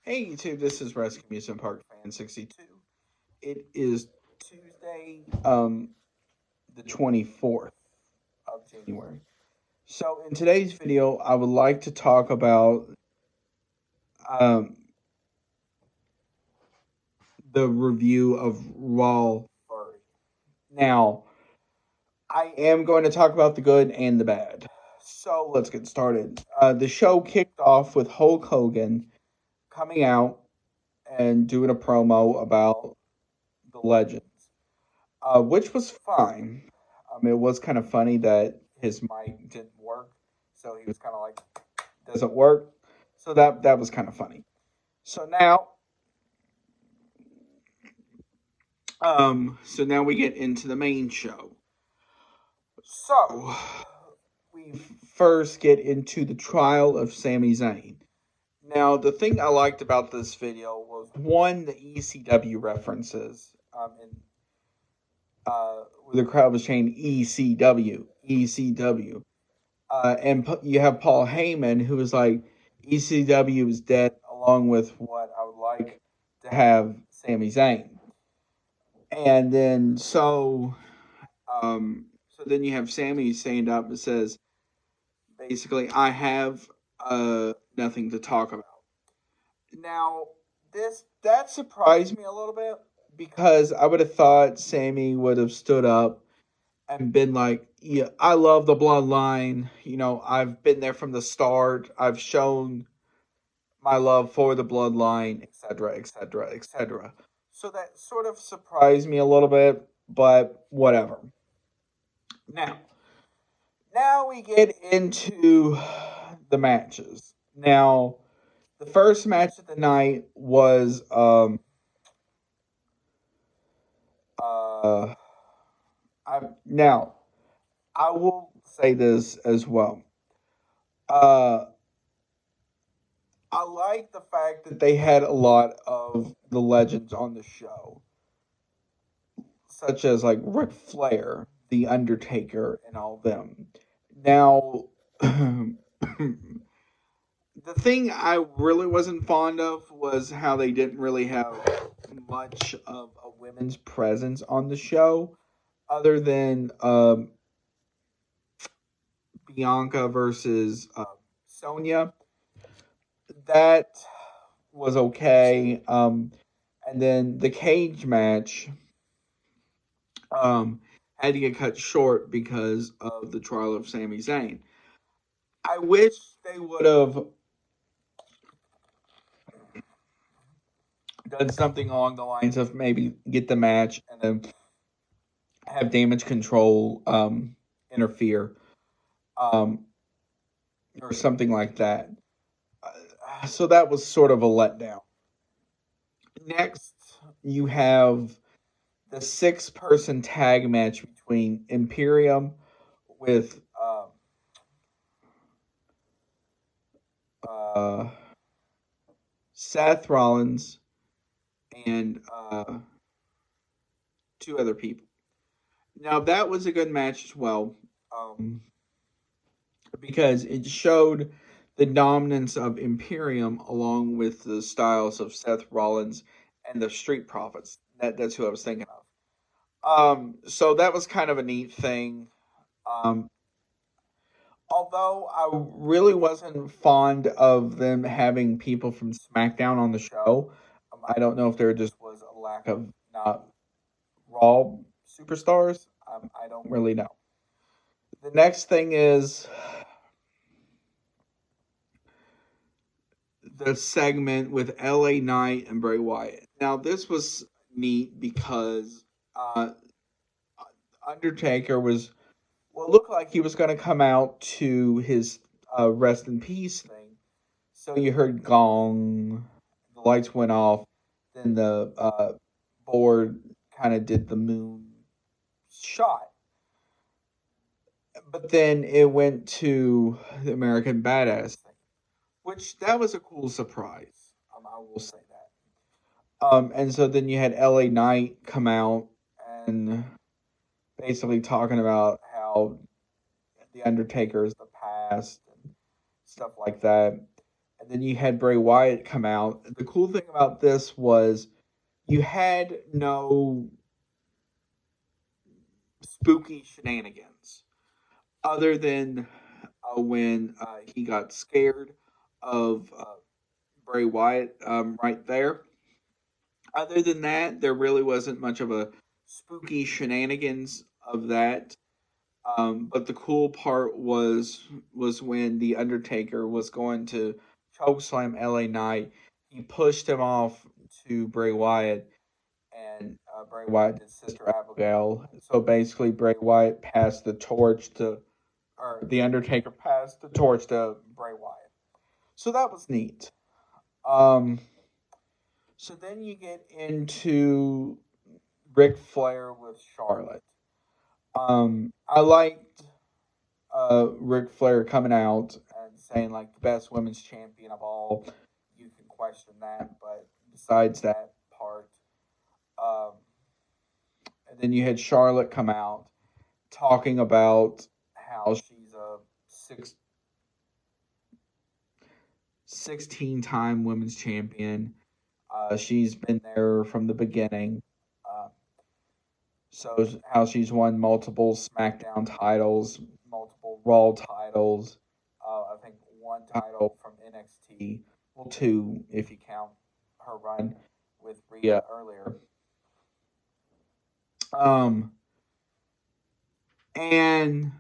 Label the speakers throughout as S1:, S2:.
S1: Hey YouTube, this is Rescue Amusement Park Fan 62. It is Tuesday, the 24th of January. So in today's video, I would like to talk about um, the review of Raw Furry. Now, I am going to talk about the good and the bad. So let's get started. The show kicked off with Hulk Hogan coming out and doing a promo about the legends. Which was fine. It was kind of funny that his mic didn't work, so he was kind of like, "Doesn't work." So that was kind of funny. So now we get into the main show. So we first get into the trial of Sami Zayn. Now, the thing I liked about this video was one, the ECW references. And the crowd was chanting ECW, ECW. And you have Paul Heyman, who was like, ECW is dead, along with what I would like to have Sami Zayn. And then so then you have Sami stand up and says, basically, I have nothing to talk about. Now, this that surprised me a little bit because I would have thought Sami would have stood up and been like, yeah, I love the bloodline. I've been there from the start. I've shown my love for the bloodline, etc., etc., etc. So that sort of surprised me a little bit, but whatever. Now, now we get into the matches. Now, the first match of the night was uh now I will say this as well. Uh I like the fact that they had a lot of the legends on the show, such as like Ric Flair, The Undertaker, and all them. Now, the thing I really wasn't fond of was how they didn't really have much of a women's presence on the show, other than Bianca versus Sonya. That was okay. And then the cage match um, had to get cut short because of the trial of Sami Zayn. I wish they would have done something along the lines of maybe get the match and then have damage control interfere um, or something like that. So that was sort of a letdown. Next, you have the six-person tag match between Imperium with uh, Seth Rollins and two other people. Now that was a good match as well, because it showed the dominance of Imperium along with the styles of Seth Rollins and the Street Profits. That's who I was thinking of. So that was kind of a neat thing. Um, although I really wasn't fond of them having people from SmackDown on the show. I don't know if there just was a lack of not Raw superstars. I don't really know. The next thing is the segment with LA Knight and Bray Wyatt. Now, this was neat because uh, Undertaker was, well, it looked like he was going to come out to his rest in peace thing. So you heard gong, the lights went off, then the board kind of did the moon shot. But then it went to the American Badass thing, which that was a cool surprise. I will say that. And so then you had LA Knight come out and basically talking about how the Undertaker is the past and stuff like that. and then you had Bray Wyatt come out. The cool thing about this was you had no spooky shenanigans other than when he got scared of Bray Wyatt right there. Other than that, there really wasn't much of a spooky shenanigans of that. But the cool part was when the Undertaker was going to chokeslam LA Knight. He pushed him off to Bray Wyatt, and Bray Wyatt did Sister Abigail. So basically, Bray Wyatt passed the torch to, or the Undertaker passed the torch to Bray Wyatt. So that was neat. Um, so then you get into Ric Flair with Charlotte. I liked Ric Flair coming out and saying like the best women's champion of all. You can question that, but besides that part, um, and then you had Charlotte come out talking about how she's a 16-time women's champion. She's been there from the beginning. Uh, so how she's won multiple SmackDown titles, multiple Raw titles. I think one title from NXT. Well, two if you count her run with Rhea earlier. Um, and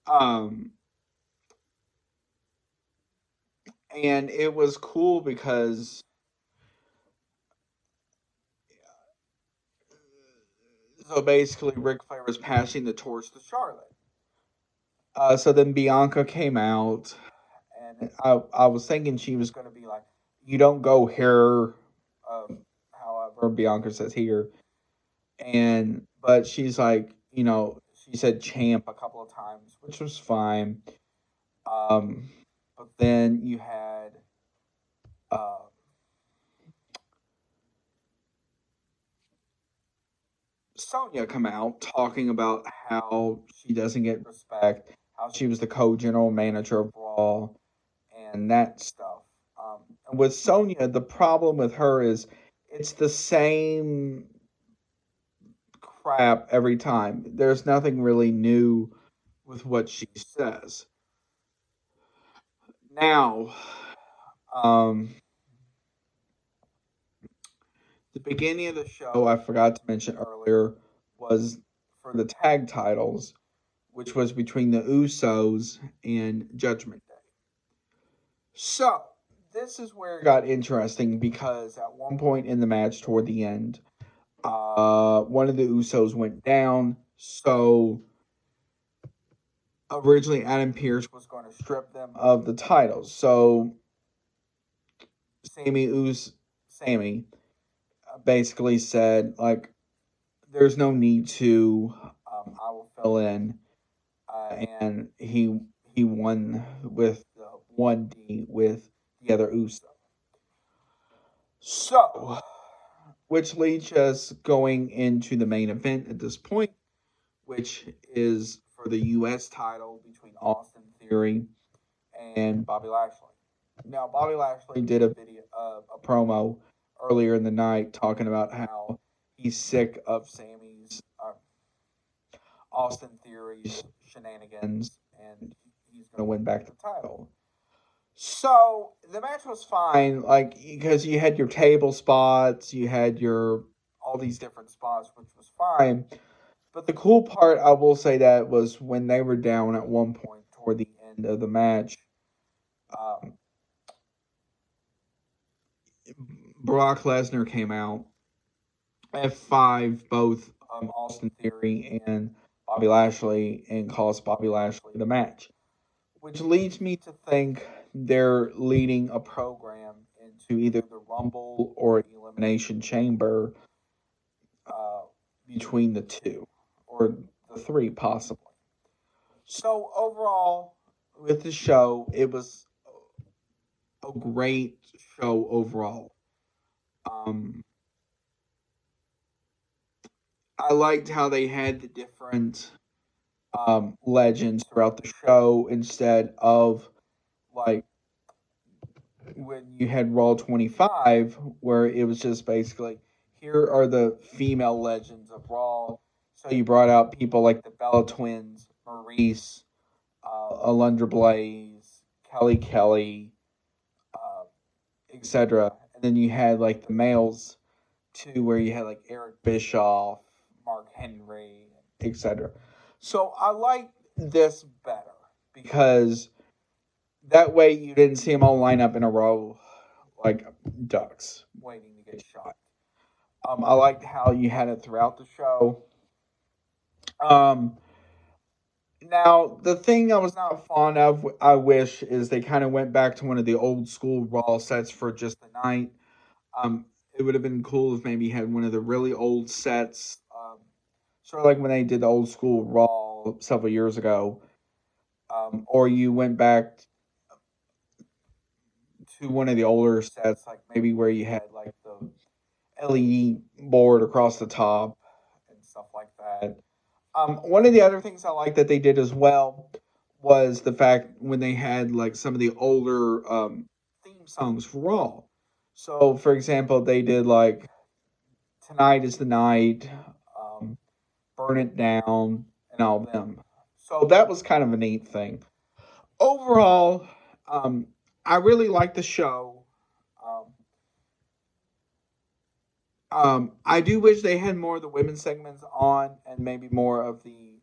S1: um, and it was cool because so basically Ric Flair was passing the torch to Charlotte. So then Bianca came out, and I was thinking she was going to be like, "You don't go here," however Bianca says here, and but she's like, she said champ a couple of times, which was fine. Um, but then you had uh, Sonya come out talking about how she doesn't get respect, how she was the co-general manager of Raw, and that stuff. And with Sonya, the problem with her is it's the same crap every time. There's nothing really new with what she says. Now, um, the beginning of the show, I forgot to mention earlier, was for the tag titles, which was between the Usos and Judgment Day. So, this is where it got interesting because at one point in the match toward the end, one of the Usos went down. So, originally Adam Pearce was going to strip them of the titles. So, Sammy basically said, like, there's no need to. I will fill in, and he won with 1D with the other Uso. So, which leads us going into the main event at this point, which is for the U.S. title between Austin Theory and Bobby Lashley. Now, Bobby Lashley did a promo earlier in the night talking about how he's sick of Sammy's Austin Theory's shenanigans, and he's going to win back the title. So the match was fine, like because you had your table spots, you had your all these different spots, which was fine. But the cool part, I will say, that was when they were down at one point toward the end of the match. Um, Brock Lesnar came out. F5 both Austin Theory and Bobby Lashley and cost Bobby Lashley the match, which leads me to think they're leading a program into either the Rumble or Elimination Chamber uh, between the two or the three possibly. So overall, with the show, it was a great show overall. Um, I liked how they had the different legends throughout the show instead of like when you had Raw 25, where it was just basically here are the female legends of Raw. So you brought out people like the Bella Twins, Maurice, Alundra Blaze, Kelly Kelly, uh, etc. And then you had like the males too, where you had like Eric Bischoff, Mark Henry, etc. So I like this better because that way you didn't see them all line up in a row like ducks waiting to get shot. I liked how you had it throughout the show. Um, Now, the thing I was not fond of, I wish, is they kind of went back to one of the old school Raw sets for just the night. It would have been cool if maybe you had one of the really old sets, sort of like when they did the old school Raw several years ago, or you went back to one of the older sets, like maybe where you had like the LED board across the top and stuff like that. One of the other things I like that they did as well was the fact when they had like some of the older theme songs for Raw. So, for example, they did like "Tonight Is the Night," um, "Burn It Down," and all of them. So that was kind of a neat thing. Overall, um, I really like the show. Um, I do wish they had more of the women's segments on, and maybe more of the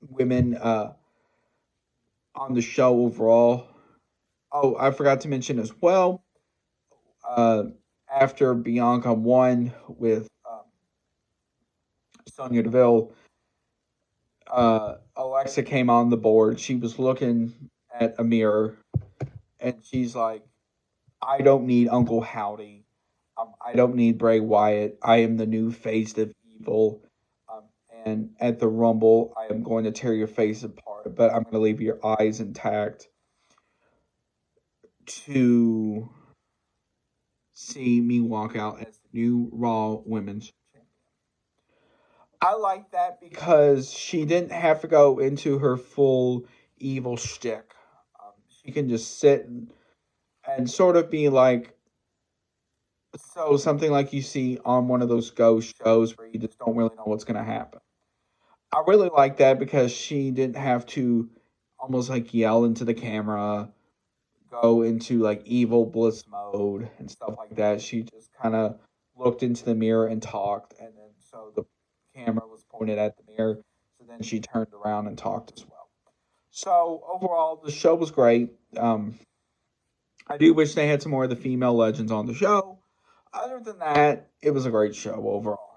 S1: women on the show overall. Oh, I forgot to mention as well. Uh, After Bianca won with Sonya Deville, Alexa came on the board. She was looking at a mirror, and she's like, "I don't need Uncle Howdy. I don't need Bray Wyatt. I am the new face of evil. Um, and at the Rumble, I am going to tear your face apart, but I'm going to leave your eyes intact to see me walk out as the new Raw Women's Champion." I like that because she didn't have to go into her full evil shtick. She can just sit and sort of be like, so something like you see on one of those ghost shows where you just don't really know what's going to happen. I really like that because she didn't have to almost like yell into the camera, go into like evil bliss mode and stuff like that. She just kind of looked into the mirror and talked, and then so the camera was pointed at the mirror. So then she turned around and talked as well. So overall, the show was great. I do wish they had some more of the female legends on the show. Other than that, it was a great show overall.